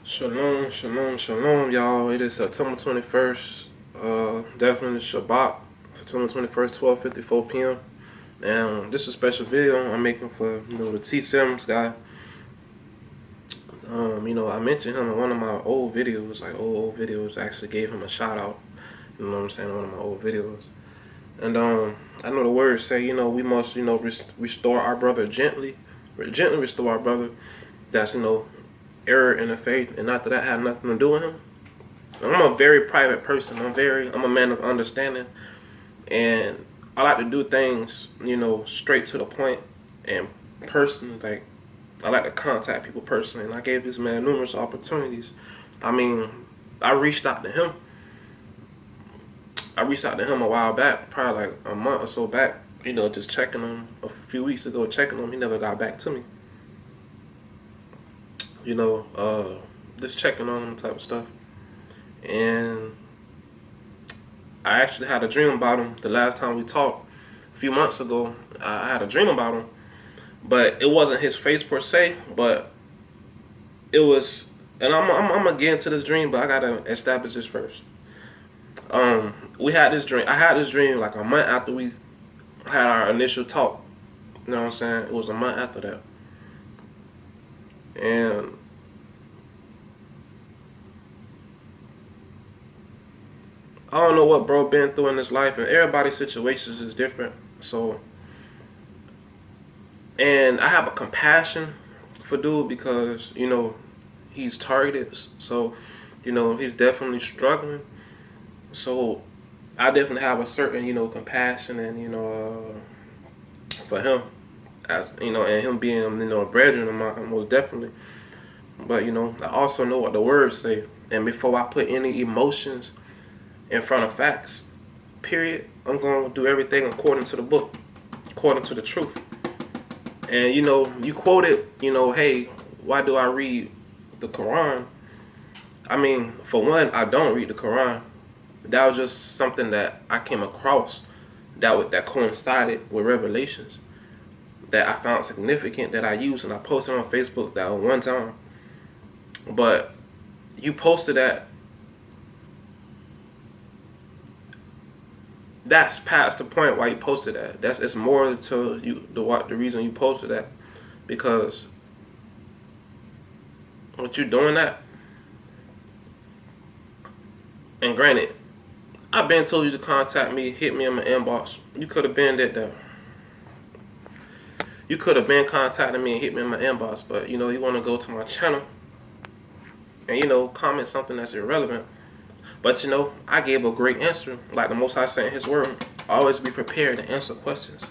Shalom, shalom, shalom, y'all. It is September 21st. Definitely Shabbat. September 21st, 12:54 p.m. And this is a special video I'm making for the Tsimmz guy. I mentioned him in one of my old videos, like old videos. Actually gave him a shout out. You know what I'm saying? One of my old videos. And I know the words say, we must, restore our brother gently restore our brother. That's error in the faith, and after that had nothing to do with him. I'm a very private person. I'm a man of understanding, and I like to do things, straight to the point and personal. Like, I like to contact people personally, and I gave this man numerous opportunities. I mean, I reached out to him. A while back, probably like a month or so back. Just checking on him a few weeks ago. Checking on him, he never got back to me. Just checking on him type of stuff. And I actually had a dream about him the last time we talked a few months ago. I had a dream about him, but it wasn't his face per se, but it was. And I'm gonna get into this dream, but I gotta establish this first. We had this dream. I had this dream like a month after we had our initial talk. You know what I'm saying? It was a month after that, and I don't know what bro been through in his life, and everybody's situations is different. So, and I have a compassion for dude because he's targeted. So, he's definitely struggling. So, I definitely have a certain compassion and for him, as and him being a brethren of mine, most definitely. But I also know what the words say, and before I put any emotions in front of facts, period, I'm going to do everything according to the book, according to the truth. And you quoted, hey, why do I read the Quran? I mean, for one, I don't read the Quran. That was just something that I came across that coincided with revelations that I found significant, that I used, and I posted on Facebook that one time. But you posted that. That's past the point why you posted that. It's more to you the reason you posted that, because what you doing that. And granted, I've been told you to contact me, hit me in my inbox. You could have been that. You could have been contacting me and hit me in my inbox, but you want to go to my channel and comment something that's irrelevant. But I gave a great answer, like the Most High said in His Word. Always be prepared to answer questions.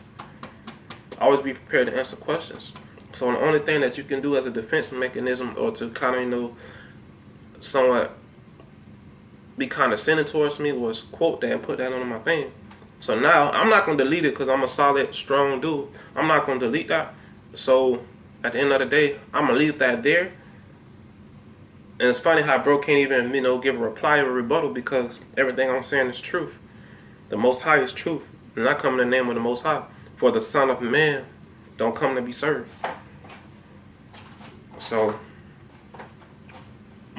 Always be prepared to answer questions. So the only thing that you can do as a defense mechanism, or to kind of somewhat be condescending towards me, was quote that and put that on my thing. So now I'm not gonna delete it because I'm a solid, strong dude. I'm not gonna delete that. So at the end of the day, I'm gonna leave that there. And it's funny how bro can't even, give a reply or a rebuttal, because everything I'm saying is truth. The Most High is truth. And I come in the name of the Most High. For the Son of Man don't come to be served. So,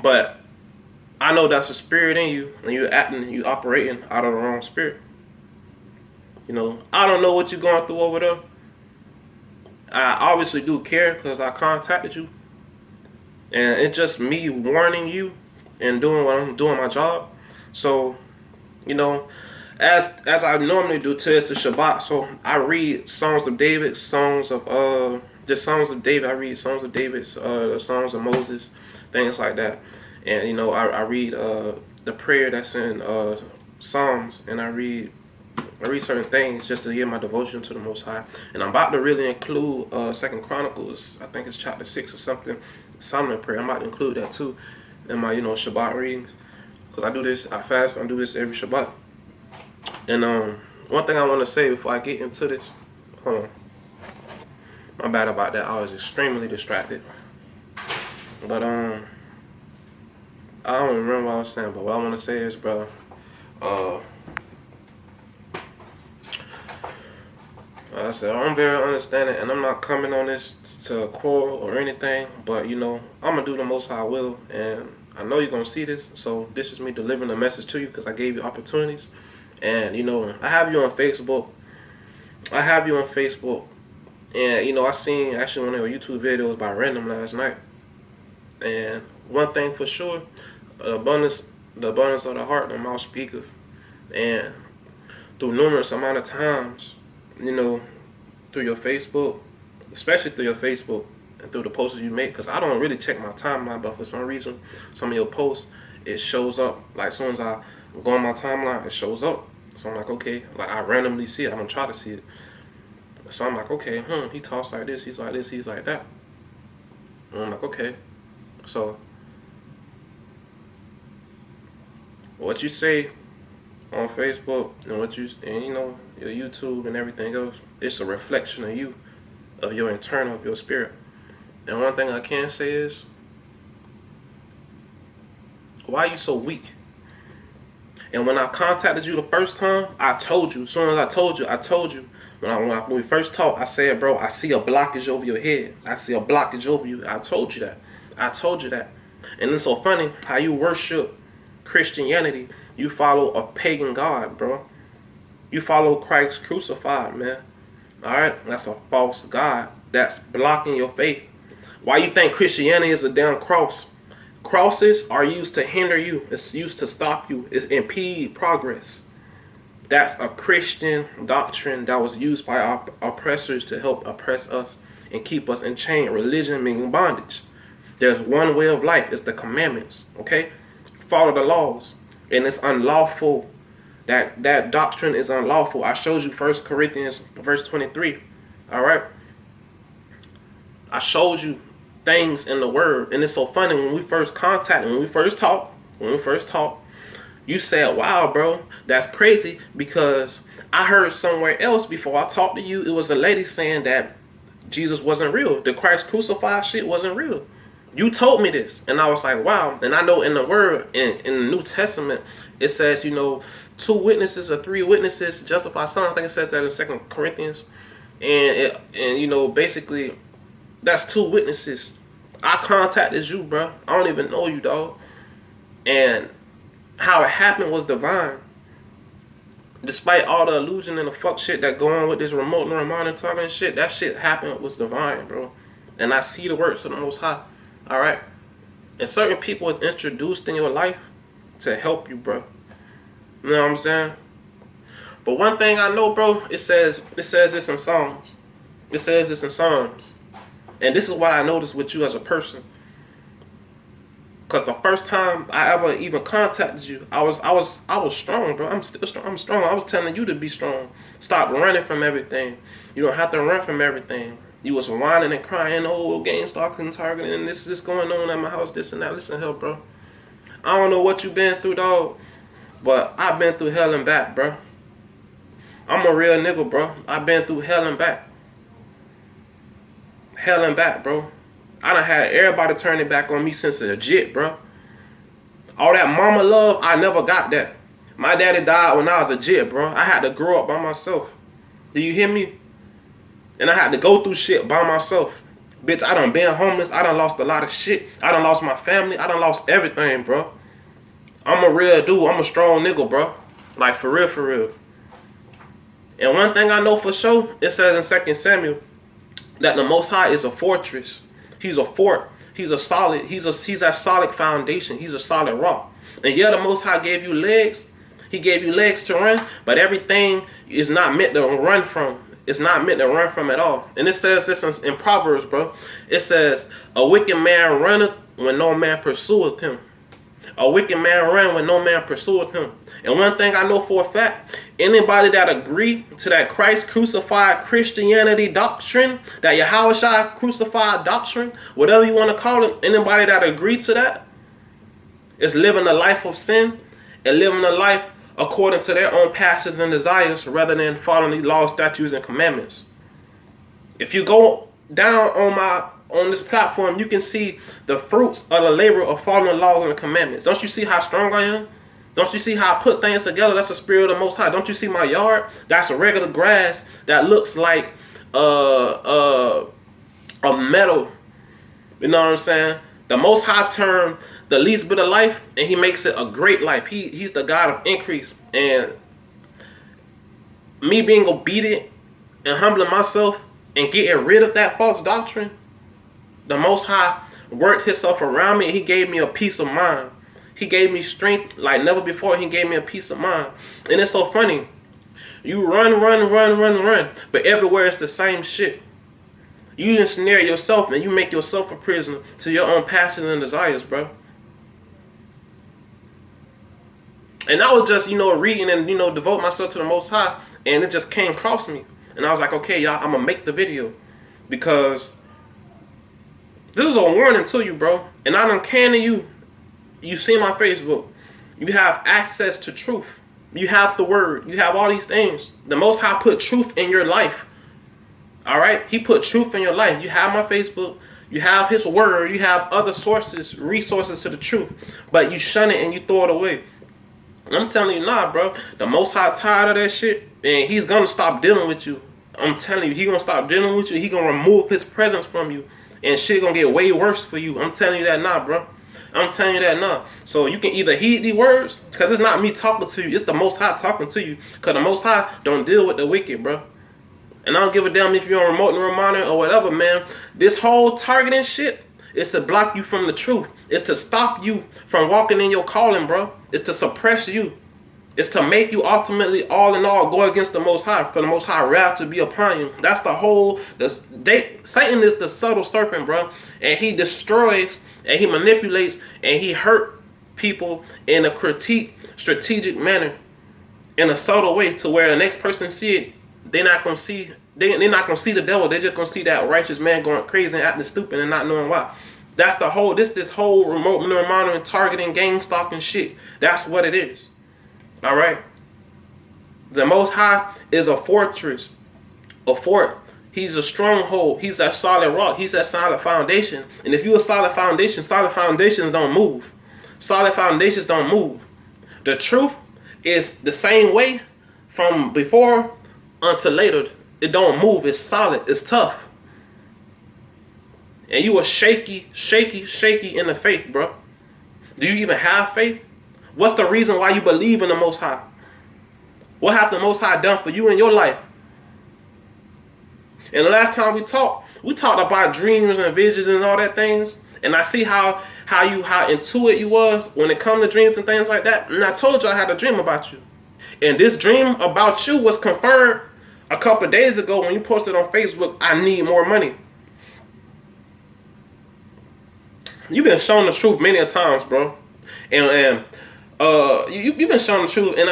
but I know that's a spirit in you, and you're acting, you operating out of the wrong spirit. I don't know what you're going through over there. I obviously do care because I contacted you. And it's just me warning you and doing what I'm doing, my job. So, as I normally do, today's the Shabbat. So I read Songs of David, Songs of David. I read Songs of David, the Songs of Moses, things like that. And I read the prayer that's in Psalms, and I read certain things just to hear my devotion to the Most High. And I'm about to really include 2 Chronicles, I think it's chapter 6 or something, Solomon prayer. I'm about to include that too in my Shabbat readings, because I fast, I do this every Shabbat. And one thing I want to say before I get into this, hold on, my bad about that, I was extremely distracted. But I don't remember what I was saying, but what I want to say is, bro, Like I said, I'm very understanding, and I'm not coming on this to quarrel or anything, but, you know, I'm going to do the most I will, and I know you're going to see this, so this is me delivering a message to you because I gave you opportunities. And, you know, I have you on Facebook. And, you know, I seen actually one of your YouTube videos by Random last night. And one thing for sure, the abundance of the heart, the mouth speaketh. And through numerous amount of times, you know, through your Facebook, especially through your Facebook and through the posts you make, because I don't really check my timeline, but for some reason, some of your posts, it shows up. Like, as soon as I go on my timeline, it shows up. So I'm like, okay, like I randomly see it. I'm gonna try to see it. So I'm like, okay, he talks like this, he's like this, he's like that. And I'm like, okay. So what you say on Facebook and you know, your YouTube and everything else, it's a reflection of you, of your internal, of your spirit. And one thing I can say is, why are you so weak? And when I contacted you the first time, I told you. As soon as I told you. When we first talked, I said, bro, I see a blockage over your head. I see a blockage over you. I told you that. And it's so funny how you worship Christianity. You follow a pagan God, bro. You follow Christ crucified, man. All right? That's a false God. That's blocking your faith. Why you think Christianity is a damn cross? Crosses are used to hinder you. It's used to stop you. It's impede progress. That's a Christian doctrine that was used by our oppressors to help oppress us and keep us in chain. Religion meaning bondage. There's one way of life. It's the commandments. Okay? Follow the laws. And it's unlawful. That doctrine is unlawful. I showed you 1 Corinthians verse 23. All right? I showed you things in the word. And it's so funny when we first talked, you said, wow, bro, that's crazy, because I heard somewhere else before I talked to you, it was a lady saying that Jesus wasn't real. The Christ crucified shit wasn't real. You told me this, and I was like, wow. And I know in the word, in the New Testament, it says, you know, 2 witnesses or 3 witnesses justify something. I think it says that in 2 Corinthians. And you know, basically, that's 2 witnesses. I contacted you, bro. I don't even know you, dog. And how it happened was divine. Despite all the illusion and the fuck shit that go on with this remote neural monitoring and shit, that shit happened was divine, bro. And I see the works of the Most High. All right? And certain people is introduced in your life to help you, bro. You know what I'm saying? But one thing I know, bro, it says this in Psalms. It says this in Psalms. And this is what I noticed with you as a person. Because the first time I ever even contacted you, I was strong, bro. I'm still strong. I'm strong. I was telling you to be strong. Stop running from everything. You don't have to run from everything. You was whining and crying, oh, gang stalking, targeting, and this going on at my house, this and that. Listen, hell, bro. I don't know what you been through, dog, but I've been through hell and back, bro. I'm a real nigga, bro. I've been through hell and back. Hell and back, bro. I done had everybody turning back on me since a jit, bro. All that mama love, I never got that. My daddy died when I was a jit, bro. I had to grow up by myself. Do you hear me? And I had to go through shit by myself. Bitch, I done been homeless. I done lost a lot of shit. I done lost my family. I done lost everything, bro. I'm a real dude. I'm a strong nigga, bro. Like, for real, for real. And one thing I know for sure, it says in 2 Samuel that the Most High is a fortress. He's a fort. He's a solid foundation. He's a solid rock. And yeah, the Most High gave you legs. He gave you legs to run, but everything is not meant to run from. It's not meant to run from at all. And it says this in Proverbs, bro. It says, a wicked man runneth when no man pursueth him. A wicked man run when no man pursueth him. And one thing I know for a fact, anybody that agree to that Christ crucified Christianity doctrine, that Yahuda crucified doctrine, whatever you want to call it, anybody that agree to that is living a life of sin and living a life according to their own passions and desires rather than following the laws, statutes, and commandments. If you go down on this platform, you can see the fruits of the labor of following the laws and the commandments. Don't you see how strong I am? Don't you see how I put things together? That's the spirit of the Most High. Don't you see my yard? That's a regular grass that looks like a metal. You know what I'm saying? The Most High turned the least bit of life, and he makes it a great life. He's the God of increase. And me being obedient and humbling myself and getting rid of that false doctrine, the Most High worked himself around me, and he gave me a peace of mind. He gave me strength like never before. He gave me a peace of mind. And it's so funny. You run, but everywhere it's the same shit. You ensnare yourself, and you make yourself a prisoner to your own passions and desires, bro. And I was just, reading and, devote myself to the Most High, and it just came across me. And I was like, okay, y'all, I'm going to make the video because this is a warning to you, bro. And I done came to you. You see my Facebook. You have access to truth. You have the word. You have all these things. The Most High put truth in your life. All right? He put truth in your life. You have my Facebook. You have his word. You have other sources, resources to the truth. But you shun it and you throw it away. And I'm telling you, nah, bro. The Most High tired of that shit. And he's going to stop dealing with you. I'm telling you, he's going to stop dealing with you. He's going to remove his presence from you. And shit going to get way worse for you. I'm telling you that now, bro. I'm telling you that now. So you can either heed the words, because it's not me talking to you. It's the Most High talking to you. Because the Most High don't deal with the wicked, bro. And I don't give a damn if you're on remote and reminder or whatever, man. This whole targeting shit is to block you from the truth. It's to stop you from walking in your calling, bro. It's to suppress you. It's to make you ultimately, all in all, go against the Most High, for the Most High wrath to be upon you. That's the whole, Satan is the subtle serpent, bro. And he destroys, and he manipulates, and he hurt people in a strategic manner, in a subtle way, to where the next person see it, they're not going to see, they're not going to see the devil. They're just going to see that righteous man going crazy and acting stupid and not knowing why. That's the whole, this whole remote monitoring, targeting, gang stalking shit. That's what it is. All right. The Most High is a fortress, a fort. He's a stronghold. He's a solid rock. He's a solid foundation. And if you're a solid foundations don't move. Solid foundations don't move. The truth is the same way from before until later. It don't move. It's solid. It's tough. And you are shaky in the faith, bro. Do you even have faith? What's the reason why you believe in the Most High? What have the Most High done for you in your life? And the last time we talked about dreams and visions and all that things. And I see how intuitive you was when it comes to dreams and things like that. And I told you I had a dream about you. And this dream about you was confirmed a couple of days ago when you posted on Facebook, I need more money. You've been shown the truth many a times, bro. And you've been shown the truth. And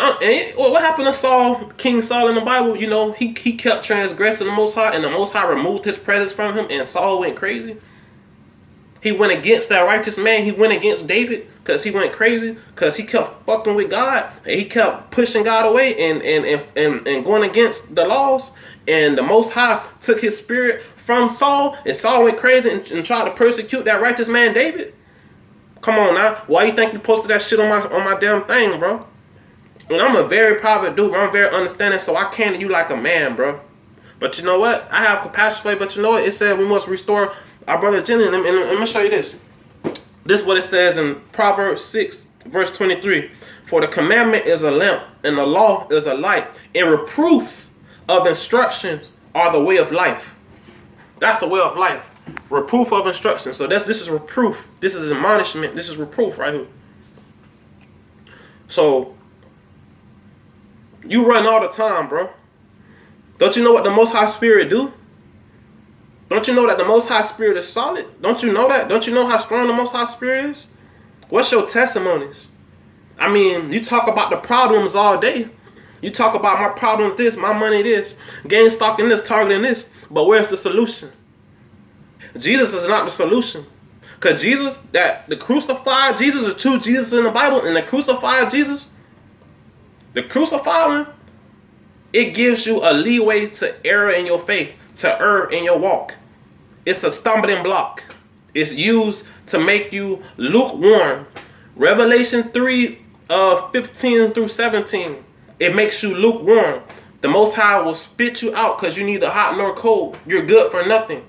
what happened to Saul, King Saul in the Bible? He kept transgressing the Most High, and the Most High removed his presence from him, and Saul went crazy. He went against that righteous man. He went against David because he went crazy, because he kept fucking with God, and he kept pushing God away and going against the laws. And the Most High took his spirit from Saul, and Saul went crazy and tried to persecute that righteous man David. Come on now. Why you think you posted that shit on my damn thing, bro? And I'm a very private dude, bro. I'm very understanding, so I came to you like a man, bro. But you know what? I have compassion for you, but you know what? It said we must restore our brother Jenny. And let me show you this. This is what it says in Proverbs 6, verse 23. For the commandment is a lamp, and the law is a light, and reproofs of instructions are the way of life. That's the way of life. Reproof of instruction. So this is reproof. This is admonishment. This is reproof right here. So you run all the time, bro. Don't you know what the Most High Spirit do? Don't you know that the Most High Spirit is solid? Don't you know that? Don't you know how strong the Most High Spirit is? What's your testimonies? I mean, you talk about the problems all day. You talk about my problems this, my money this, gang stalking this, targeting this. But where's the solution? Jesus is not the solution. Because Jesus, the crucified Jesus, there's two Jesus in the Bible, and the crucified Jesus, the crucified one, it gives you a leeway to err in your faith, to err in your walk. It's a stumbling block. It's used to make you lukewarm. Revelation 3, 15 through 17. It makes you lukewarm. The Most High will spit you out because you neither hot nor cold. You're good for nothing.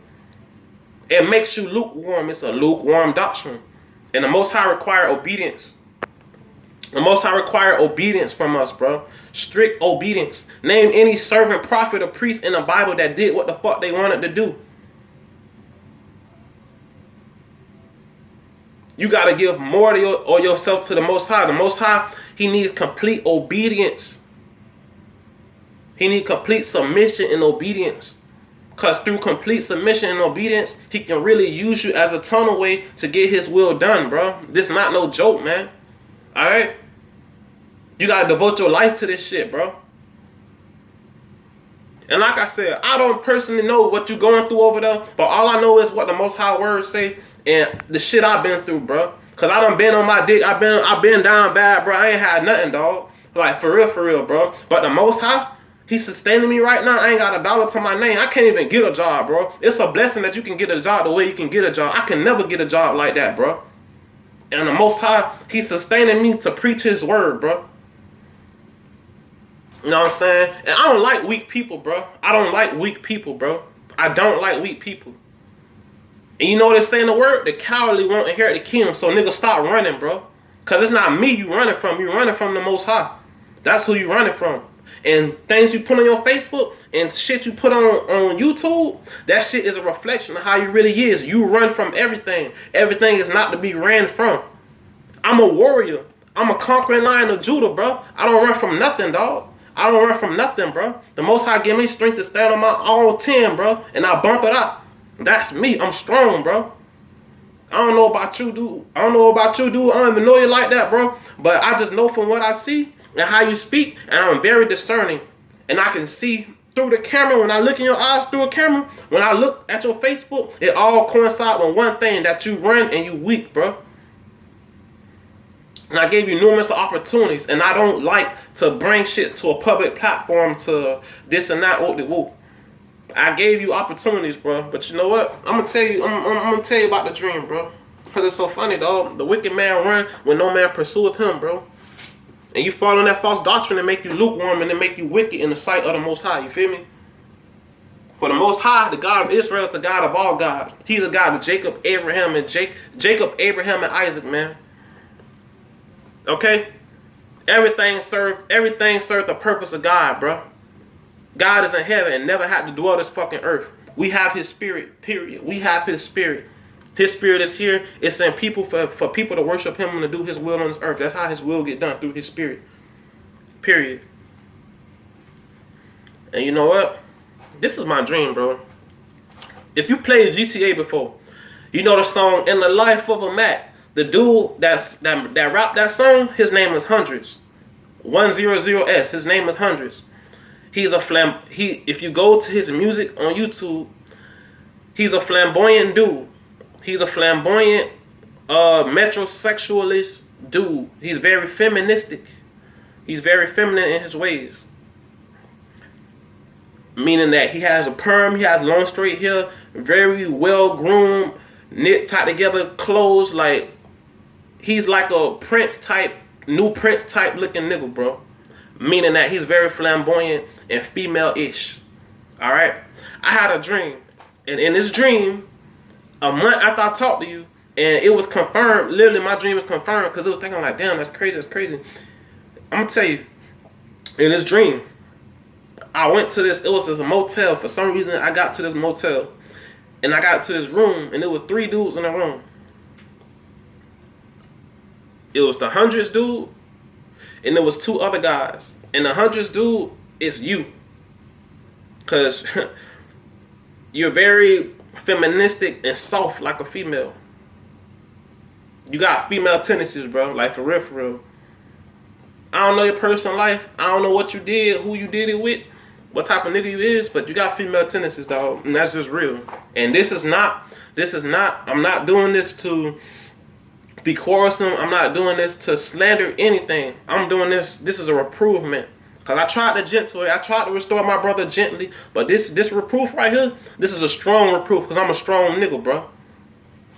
It makes you lukewarm. It's a lukewarm doctrine. And the Most High require obedience. The Most High require obedience from us, bro. Strict obedience. Name any servant, prophet, or priest in the Bible that did what the fuck they wanted to do. You got to give more to yourself to the Most High. The Most High, he needs complete obedience. He needs complete submission and obedience. Because through complete submission and obedience, he can really use you as a tunnel way to get his will done, bro. This not no joke, man. All right? You got to devote your life to this shit, bro. And like I said, I don't personally know what you're going through over there, but all I know is what the Most High words say and the shit I've been through, bro. Because I done been on my dick. I've been down bad, bro. I ain't had nothing, dog. Like, for real, bro. But the Most High, he's sustaining me right now. I ain't got a dollar to my name. I can't even get a job, bro. It's a blessing that you can get a job the way you can get a job. I can never get a job like that, bro. And the Most High, he's sustaining me to preach his word, bro. You know what I'm saying? And I don't like weak people, bro. I don't like weak people, bro. I don't like weak people. And you know what they say in the word? The cowardly won't inherit the kingdom. So nigga, stop running, bro. Because it's not me you running from. You running from the Most High. That's who you running from. And things you put on your Facebook and shit you put on YouTube, that shit is a reflection of how you really is. You run from everything. Everything is not to be ran from. I'm a warrior. I'm a conquering lion of Judah, bro. I don't run from nothing, dog. I don't run from nothing, bro. The Most High give me strength to stand on my all 10, bro. And I bump it up. That's me. I'm strong, bro. I don't know about you, dude. I don't even know you like that, bro. But I just know from what I see and how you speak, and I'm very discerning. And I can see through the camera, when I look in your eyes through a camera, when I look at your Facebook, it all coincides with one thing, that you run and you weak, bro. And I gave you numerous opportunities, and I don't like to bring shit to a public platform to this and that, whoop. I gave you opportunities, bro. But you know what? I'm gonna tell you about the dream, bro. Cause it's so funny, dog. The wicked man run when no man pursueth him, bro. And you fall in that false doctrine and make you lukewarm and then make you wicked in the sight of the Most High. You feel me? For the Most High, the God of Israel, is the God of all gods. He's the God of Jacob, Abraham, and Abraham, and Isaac, man. Okay? Everything served the purpose of God, bro. God is in heaven and never had to dwell this fucking earth. We have his spirit, period. We have his spirit. His spirit is here. It's in people for people to worship him and to do his will on this earth. That's how his will get done, through his spirit. Period. And you know what? This is my dream, bro. If you played GTA before, you know the song "In the Life of a Mac." The dude that rapped that song, his name is Hundreds. 100S. His name is Hundreds. He's a if you go to his music on YouTube, he's a flamboyant dude. He's a flamboyant metrosexualist dude. He's very feministic. He's very feminine in his ways. Meaning that he has a perm, he has long straight hair, very well groomed, knit, tied together clothes. Like, he's like a Prince type, new Prince type looking nigga, bro. Meaning that he's very flamboyant and female-ish. Alright? I had a dream. And in this dream, a month after I talked to you, and it was confirmed, literally my dream was confirmed, because it was thinking like, damn, that's crazy. I'm going to tell you, in this dream, I went to this, it was this motel. For some reason, I got to this motel, and I got to this room, and there was 3 dudes in the room. It was the Hundreds dude, and there was 2 other guys. And the Hundreds dude is you. Because you're very feministic and soft like a female. You got female tendencies, bro. Like, for real. I don't know your personal life. I don't know what you did, who you did it with, what type of nigga you is, but you got female tendencies, dog. And that's just real. And this is not, I'm not doing this to be quarrelsome. I'm not doing this to slander anything. I'm doing this is a reprovement. Because I tried to gently, I tried to restore my brother gently, but this reproof right here, this is a strong reproof, because I'm a strong nigga, bro.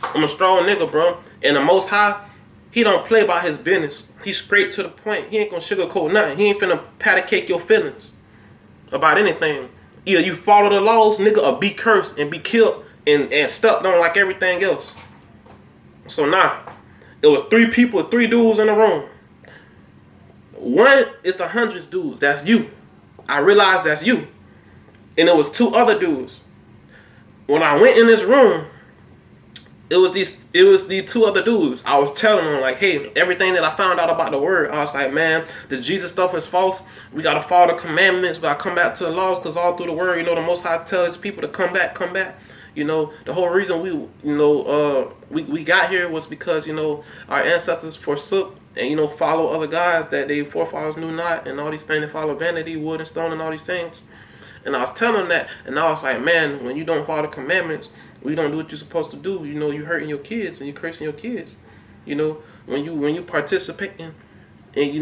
I'm a strong nigga, bro. And the Most High, He don't play by his business. He's straight to the point. He ain't gonna sugarcoat nothing. He ain't finna patty cake your feelings about anything. Either you follow the laws, nigga, or be cursed and be killed and stepped on like everything else. So it was 3 people, 3 dudes in the room. One is the hundreds dudes. That's you. I realized that's you. And it was 2 other dudes. When I went in this room, it was these 2 other dudes. I was telling them, like, hey, everything that I found out about the word, I was like, man, the Jesus stuff is false. We got to follow the commandments. We got to come back to the laws, because all through the word, the Most High tells his people to come back. The whole reason we got here was because, our ancestors forsook and, follow other gods that they forefathers knew not, and all these things. They follow vanity, wood and stone, and all these things. And I was telling them that, and I was like, man, when you don't follow the commandments, when you don't do what you're supposed to do, you're hurting your kids and you're cursing your kids. When you participating and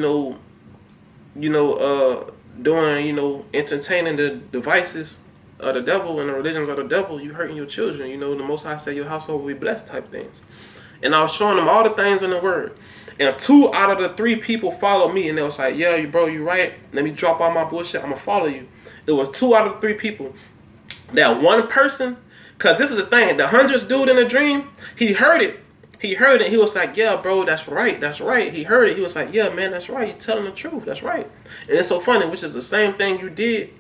doing entertaining the devices of the devil and the religions of the devil, you hurting your children. The Most High said your household will be blessed type things. And I was showing them all the things in the word. And 2 out of the 3 people followed me, and they was like, yeah, bro, you right. Let me drop all my bullshit. I'm gonna follow you. It was 2 out of the 3 people. That one person, because this is the thing, the hundreds dude in the dream, he heard it. He was like, yeah, bro, that's right. He heard it. He was like, yeah, man, that's right. You're telling the truth. That's right. And it's so funny, which is the same thing you did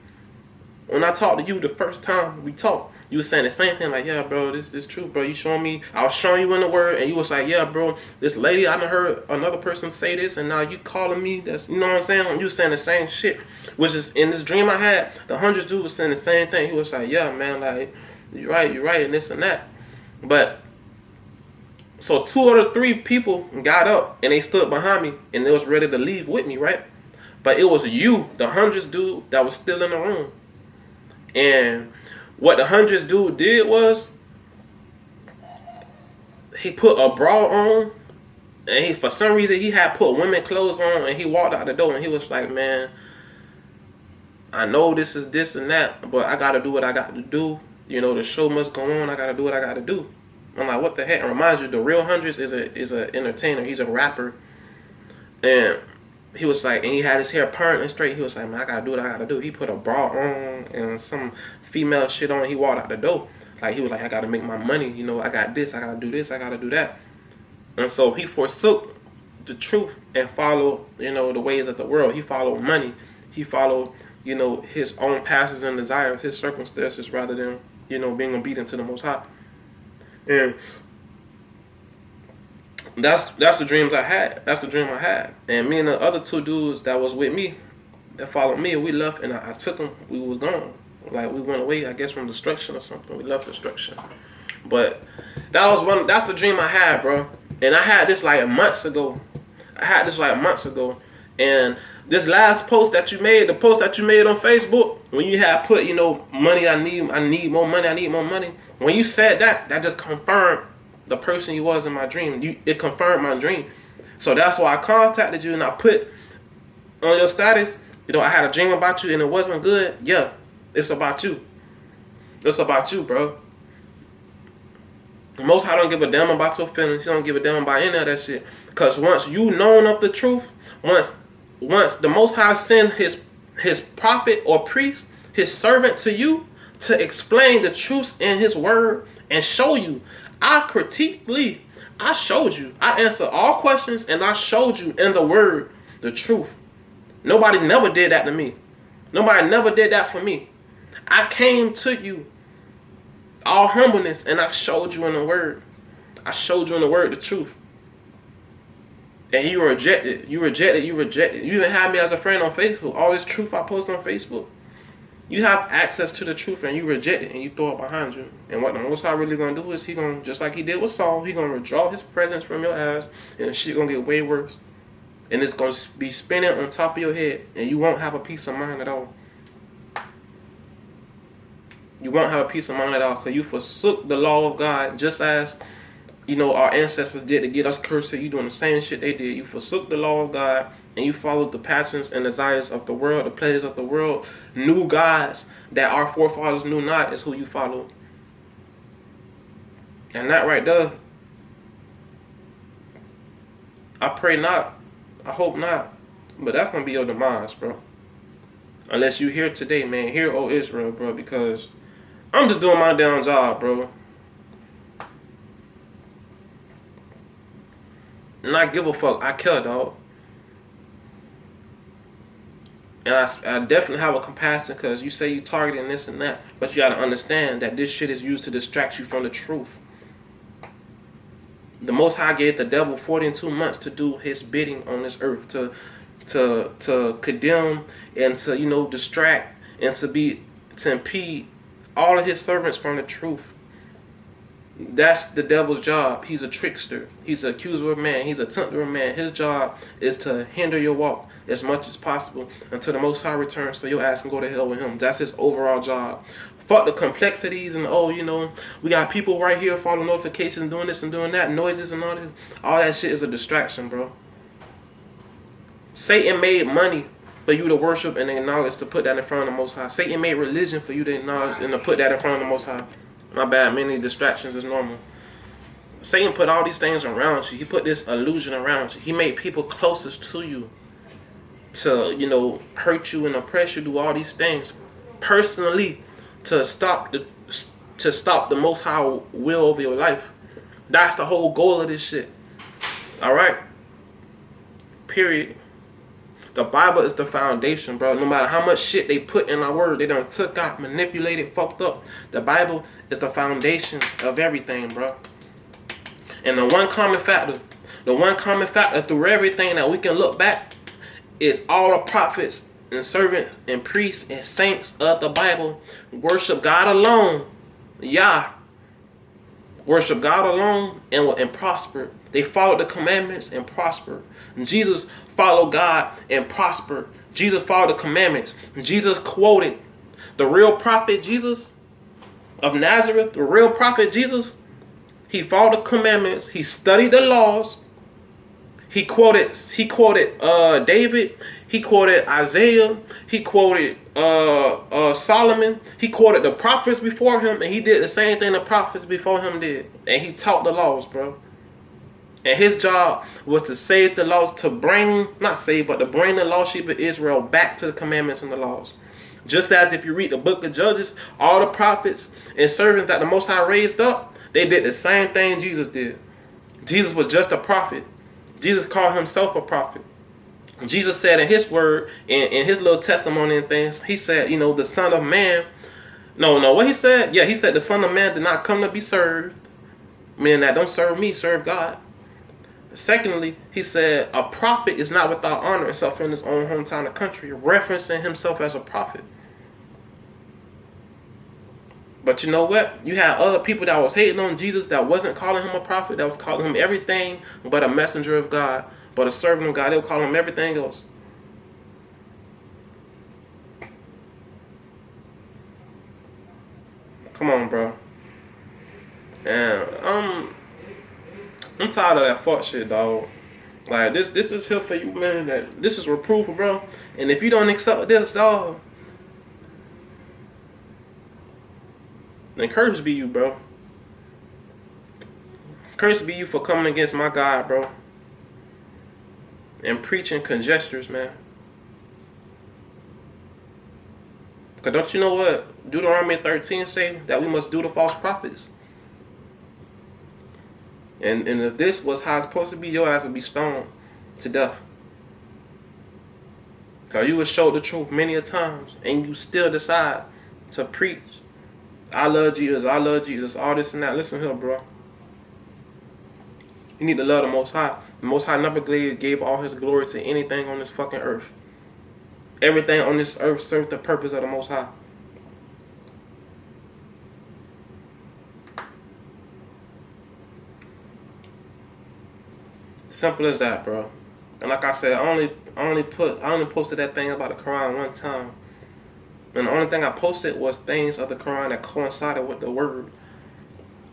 when I talked to you the first time we talked. You was saying the same thing, like, yeah, bro, this is true, bro. You showing me, I was showing you in the word, and you was like, yeah, bro, this lady, I done heard another person say this, and now you calling me, that's, you know what I'm saying? You was saying the same shit, which is, in this dream I had, the hundreds dude was saying the same thing. He was like, yeah, man, like, you're right, and this and that. But, so 2 out of 3 people got up, and they stood behind me, and they was ready to leave with me, right? But it was you, the hundreds dude, that was still in the room. And what the hundreds dude did was, he put a bra on, and for some reason he had put women clothes on, and he walked out the door, and he was like, man, I know this is this and that, but I gotta do what I got to do. The show must go on. I gotta do what I gotta do. I'm like, what the heck? And reminds you, the real hundreds is a entertainer. He's a rapper, and he was like, and he had his hair parted and straight. He was like, man, I gotta do what I gotta do. He put a bra on and some female shit on. He walked out the door. Like, he was like, I gotta make my money. I got this. I gotta do this. I gotta do that. And so he forsook the truth and followed, the ways of the world. He followed money. He followed, his own passions and desires, his circumstances, rather than, being obedient to the Most High. And that's the dreams I had. That's the dream I had. And me and the other 2 dudes that was with me, that followed me, we left, and I took them. We was gone. Like, we went away, I guess, from destruction or something. We left destruction. But that's the dream I had, bro. And I had this like months ago. And this last post that you made, the post that you made on Facebook, when you had put, money, I need more money. When you said that just confirmed the person you was in my dream. It confirmed my dream. So that's why I contacted you, and I put on your status, I had a dream about you and it wasn't good. Yeah, it's about you. It's about you, bro. Most High don't give a damn about your feelings. He don't give a damn about any of that shit. Because once you known of the truth, once the Most High send his prophet or priest, his servant to you to explain the truths in his word and show you. I showed you. I answered all questions, and I showed you in the word the truth. Nobody never did that to me. Nobody never did that for me. I came to you all humbleness, and I showed you in the word. I showed you in the word the truth. And you rejected. You even had me as a friend on Facebook. All this truth I post on Facebook. You have access to the truth, and you reject it, and you throw it behind you. And what the Most High really gonna do is he gonna, just like he did with Saul, he gonna withdraw his presence from your ass, and shit gonna get way worse. And it's gonna be spinning on top of your head, and you won't have a peace of mind at all. You won't have a peace of mind at all, because you forsook the law of God, just as our ancestors did to get us cursed. You doing the same shit they did. You forsook the law of God, and you followed the passions and desires of the world, the pleasures of the world. New gods that our forefathers knew not is who you followed. And that right there I pray not. I hope not. But that's gonna be your demise, bro. Unless you here today, man. Hear, O Israel, bro, because I'm just doing my damn job, bro. And I give a fuck. I care, dog. And I definitely have a compassion because you say you targeting this and that. But you got to understand that this shit is used to distract you from the truth. The Most High gave the devil 42 months to do his bidding on this earth. To condemn and to, distract and to impede all of his servants from the truth. That's the devil's job. He's a trickster. He's an accuser of man. He's a tempter of man. His job is to hinder your walk as much as possible until the Most High returns so your ass can go to hell with him. That's his overall job. Fuck the complexities and, we got people right here following notifications, doing this and doing that, noises and all this. All that shit is a distraction, bro. Satan made money for you to worship and acknowledge, to put that in front of the Most High. Satan made religion for you to acknowledge and to put that in front of the Most High. My bad, many distractions is normal. Satan put all these things around you. He put this illusion around you. He made people closest to you to, hurt you and oppress you, do all these things personally to stop the Most High will over your life. That's the whole goal of this shit. All right? Period. The Bible is the foundation, bro. No matter how much shit they put in our word, they done took out, manipulated, fucked up. The Bible is the foundation of everything, bro. And the one common factor through everything that we can look back is all the prophets and servants and priests and saints of the Bible worship God alone. Yah. Worship God alone and prosper. They followed the commandments and prospered. Jesus followed God and prospered. Jesus followed the commandments. Jesus quoted the real prophet Jesus of Nazareth, the real prophet Jesus. He followed the commandments. He studied the laws. He quoted David. He quoted Isaiah. He quoted Solomon. He quoted the prophets before him, and he did the same thing the prophets before him did. And he taught the laws, bro. And his job was to save the laws, to bring the lost sheep of Israel back to the commandments and the laws. Just as if you read the book of Judges, all the prophets and servants that the Most High raised up, they did the same thing Jesus did. Jesus was just a prophet. Jesus called himself a prophet. Jesus said in his word, in his little testimony and things, he said, the Son of Man. No, what he said? Yeah, he said the Son of Man did not come to be served. Meaning that don't serve me, serve God. Secondly, he said a prophet is not without honor except in his own hometown and country, referencing himself as a prophet. But you know what? You had other people that was hating on Jesus that wasn't calling him a prophet, that was calling him everything but a messenger of God, but a servant of God. They would call him everything else. Come on, bro. And I'm tired of that fuck shit, dog. Like, this is here for you, man. That this is reproved, bro. And if you don't accept this, dog, then curse be you, bro. Curse be you for coming against my God, bro. And preaching conjectures, man. Because don't you know what Deuteronomy 13 say? That we must do the false prophets. And if this was how it's supposed to be, your ass would be stoned to death. Because you was showed the truth many a times, and you still decide to preach, I love Jesus, all this and that. Listen here, bro. You need to love the Most High. The Most High never gave all his glory to anything on this fucking earth. Everything on this earth served the purpose of the Most High. Simple as that, bro. And like I said, I only posted that thing about the Quran one time. And the only thing I posted was things of the Quran that coincided with the word.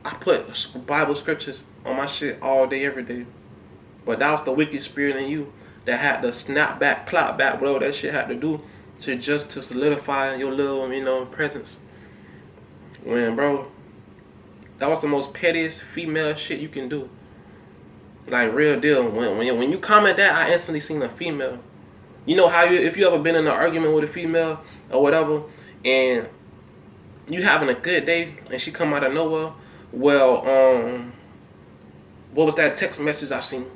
I put Bible scriptures on my shit all day, every day. But that was the wicked spirit in you that had to snap back, clap back, whatever that shit had to do to solidify your little, presence. When, bro, that was the most pettiest female shit you can do. Like real deal. When you comment that, I instantly seen a female. You know how if you ever been in an argument with a female or whatever, and you having a good day and she come out of nowhere. Well, what was that text message I seen?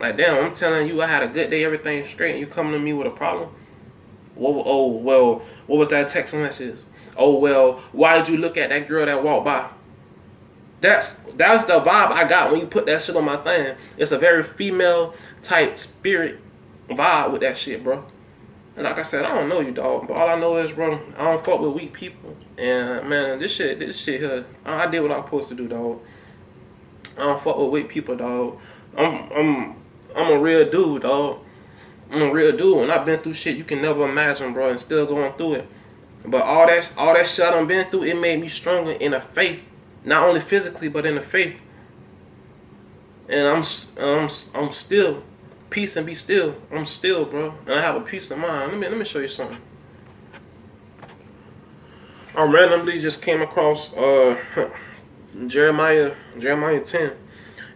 Like, damn, I'm telling you I had a good day, everything's straight, and you coming to me with a problem? What was that text message? Oh, well, why did you look at that girl that walked by? That's the vibe I got when you put that shit on my thing. It's a very female type spirit vibe with that shit, bro. And like I said, I don't know you, dog. But all I know is, bro, I don't fuck with weak people. And man, this shit here, I did what I was supposed to do, dog. I don't fuck with weak people, dog. I'm a real dude, dog. I'm a real dude, and I've been through shit you can never imagine, bro, and still going through it. But all that shit I've been through, it made me stronger in the faith, not only physically but in the faith. And I'm still. Peace and be still. I'm still, bro, and I have a peace of mind. Let me show you something. I randomly just came across Jeremiah 10.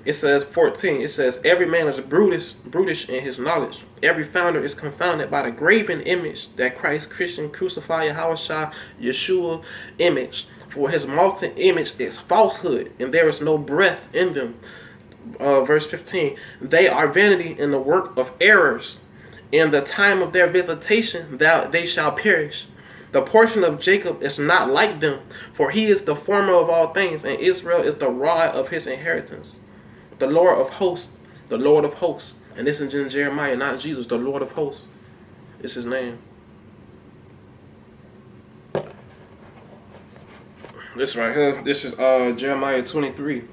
It says 14. It says, every man is brutish in his knowledge. Every founder is confounded by the graven image that Christ, Christian, crucified Yahushua, Yeshua image. For his molten image is falsehood, and there is no breath in them. Verse 15, they are vanity in the work of errors. In the time of their visitation, they shall perish. The portion of Jacob is not like them, for he is the former of all things, and Israel is the rod of his inheritance. The Lord of hosts, and this is in Jeremiah, not Jesus. The Lord of hosts is his name. This right here, this is Jeremiah 23.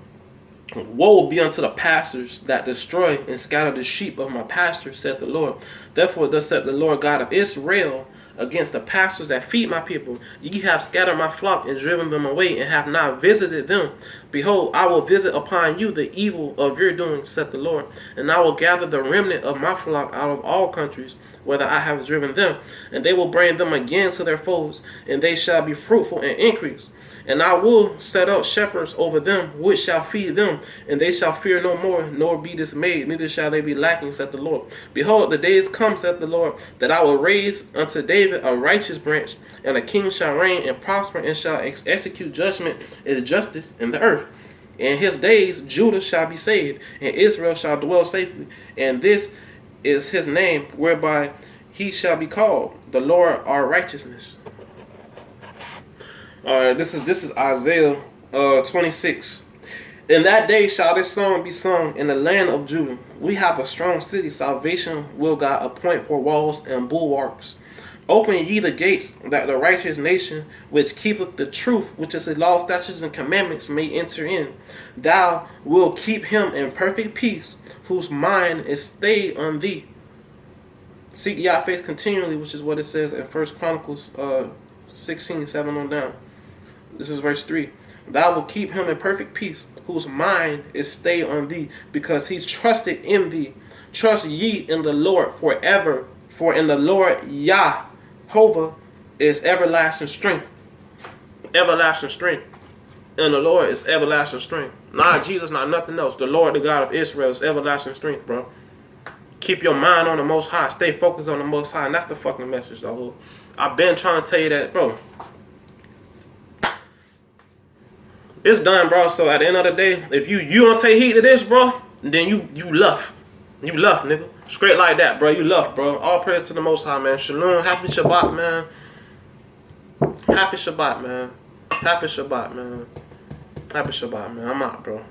Woe be unto the pastors that destroy and scatter the sheep of my pastors, said the Lord. Therefore thus said the Lord God of Israel against the pastors that feed my people. Ye have scattered my flock and driven them away, and have not visited them. Behold, I will visit upon you the evil of your doing, said the Lord. And I will gather the remnant of my flock out of all countries, whether I have driven them. And they will bring them again to their foes, and they shall be fruitful and increase. And I will set up shepherds over them, which shall feed them, and they shall fear no more, nor be dismayed, neither shall they be lacking, saith the Lord. Behold, the days come, saith the Lord, that I will raise unto David a righteous branch, and a king shall reign and prosper, and shall execute judgment and justice in the earth. In his days Judah shall be saved, and Israel shall dwell safely. And this is his name, whereby he shall be called, the Lord our righteousness. This is Isaiah 26. In that day shall this song be sung in the land of Judah. We have a strong city. Salvation will God appoint for walls and bulwarks. Open ye the gates, that the righteous nation, which keepeth the truth, which is the law, statutes, and commandments, may enter in. Thou wilt keep him in perfect peace, whose mind is stayed on thee. Seek Yah's face continually, which is what it says in 1 Chronicles 16, 7 on down. This is verse 3. Thou wilt keep him in perfect peace, whose mind is stayed on thee, because he's trusted in thee. Trust ye in the Lord forever, for in the Lord Yahuda is everlasting strength. Everlasting strength. And the Lord is everlasting strength. Not Jesus, not nothing else. The Lord, the God of Israel, is everlasting strength, bro. Keep your mind on the Most High. Stay focused on the Most High. And that's the fucking message, though. I've been trying to tell you that, bro. It's done, bro. So at the end of the day, if you don't take heed to this, bro, then you left. You left, nigga. Straight like that, bro. You left, bro. All praise to the Most High, man. Shalom. Happy Shabbat, man. Happy Shabbat, man. Happy Shabbat, man. Happy Shabbat, man. I'm out, bro.